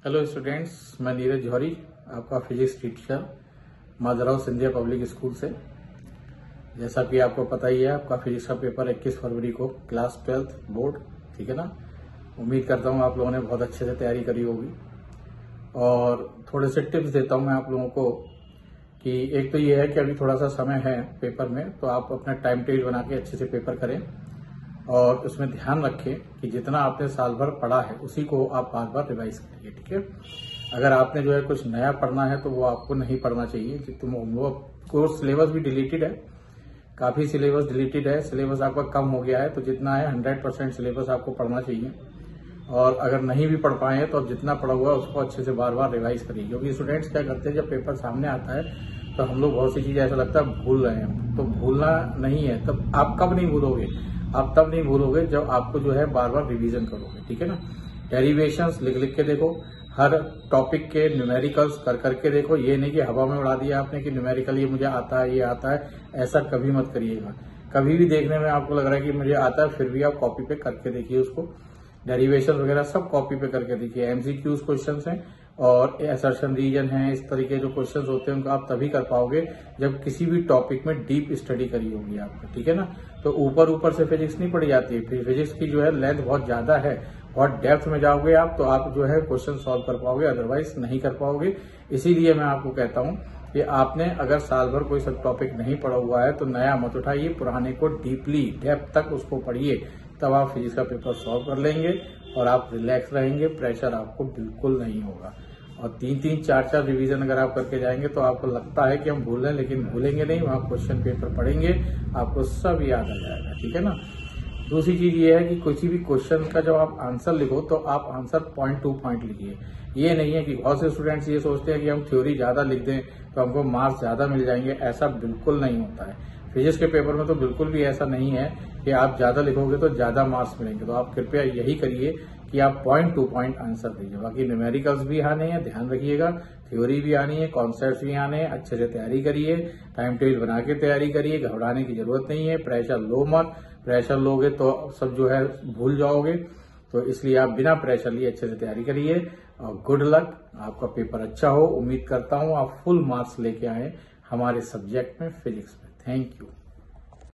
Hello students, मैं नीरज जौहरी, आपका physics teacher Madhavrao Scindia public school से। जैसा कि आपको पता ही है, आपका फिजिक्स का पेपर 21 फरवरी को क्लास 12th बोर्ड, ठीक है ना। उम्मीद करता हूँ आप लोगों ने बहुत अच्छे से तैयारी करी होगी। और थोड़े से टिप्स देता हूँ मैं आप लोगों को कि एक तो ये है कि अभी थोड़ा सा समय है पेपर में, तो आप अपना टाइम टेबल बना के अच्छे से पेपर करें और उसमें ध्यान रखें कि जितना आपने साल भर पढ़ा है उसी को आप बार बार रिवाइज करिए, ठीक है। अगर आपने जो है कुछ नया पढ़ना है तो वो आपको नहीं पढ़ना चाहिए। वो कोर्स सिलेबस भी डिलीटेड है, काफी सिलेबस डिलीटेड है, सिलेबस आपका कम हो गया है। तो जितना है 100% सिलेबस आपको पढ़ना चाहिए। और अगर नहीं भी पढ़ पाए तो अब जितना पढ़ा हुआ है उसको अच्छे से बार बार रिवाइज करिए। क्योंकि स्टूडेंट्स क्या करते हैं, जब पेपर सामने आता है तो हम लोग बहुत सी चीजें ऐसा लगता है भूल रहे हैं, तो भूलना नहीं है। तब आप कब नहीं भूलोगे, आप तब नहीं भूलोगे जब आपको जो है बार बार रिवीजन करोगे, ठीक है ना। डेरिवेशंस लिख लिख के देखो, हर टॉपिक के न्यूमेरिकल्स कर करके देखो। ये नहीं कि हवा में उड़ा दिया आपने कि न्यूमेरिकल ये मुझे आता है, ये आता है, ऐसा कभी मत करिएगा। कभी भी देखने में आपको लग रहा है कि मुझे आता है, फिर भी आप कॉपी पे करके देखिए उसको। डेरिवेशन वगैरह सब कॉपी पे करके देखिए। एमसीक्यूज क्वेश्चंस हैं और असर्शन रीजन है, इस तरीके जो क्वेश्चंस होते हैं उनको आप तभी कर पाओगे जब किसी भी टॉपिक में डीप स्टडी करी होगी आपने, ठीक है ना। तो ऊपर ऊपर से फिजिक्स नहीं पढ़ी जाती है। फिजिक्स की जो है लेंथ बहुत ज्यादा है, बहुत डेप्थ में जाओगे आप तो आप जो है क्वेश्चन सॉल्व कर पाओगे, अदरवाइज नहीं कर पाओगे। इसीलिए मैं आपको कहता हूं कि आपने अगर साल भर कोई सब टॉपिक नहीं पढ़ा हुआ है तो नया मत उठाइए, पुराने को डीपली डेप्थ तक उसको पढ़िए, तब आप फिजिक्स का पेपर सॉल्व कर लेंगे और आप रिलैक्स रहेंगे, प्रेशर आपको बिल्कुल नहीं होगा। और 3-3, 4-4 रिवीजन अगर आप करके जाएंगे तो आपको लगता है कि हम भूल रहे हैं, लेकिन भूलेंगे नहीं। वहां क्वेश्चन पेपर पढ़ेंगे, आपको सब याद आ जाएगा, ठीक है ना। दूसरी चीज ये है कि किसी भी क्वेश्चन का जब आप आंसर लिखो तो आप आंसर पॉइंट टू पॉइंट लिखिए। ये नहीं है कि बहुत से स्टूडेंट्स ये सोचते हैं कि हम थ्योरी ज्यादा लिख दें तो हमको मार्क्स ज्यादा मिल जाएंगे। ऐसा बिल्कुल नहीं होता है। फिजिक्स के पेपर में तो बिल्कुल भी ऐसा नहीं है कि आप ज्यादा लिखोगे तो ज्यादा मार्क्स मिलेंगे। तो आप कृपया यही करिए कि आप पॉइंट टू पॉइंट आंसर दीजिए। बाकी न्यूमेरिकल्स भी आने हैं, ध्यान रखिएगा, थ्योरी भी आनी है, कॉन्सेप्ट्स भी आने हैं। अच्छे से तैयारी करिए, टाइम टेबल बना के तैयारी करिए, घबराने की जरूरत नहीं है। प्रेशर लो मत, प्रेशर लोगे तो सब जो है भूल जाओगे। तो इसलिए आप बिना प्रेशर लिए अच्छे से तैयारी करिए और गुड लक। आपका पेपर अच्छा हो, उम्मीद करता हूं आप फुल मार्क्स लेके आए हमारे सब्जेक्ट में, फिजिक्स में। Thank you.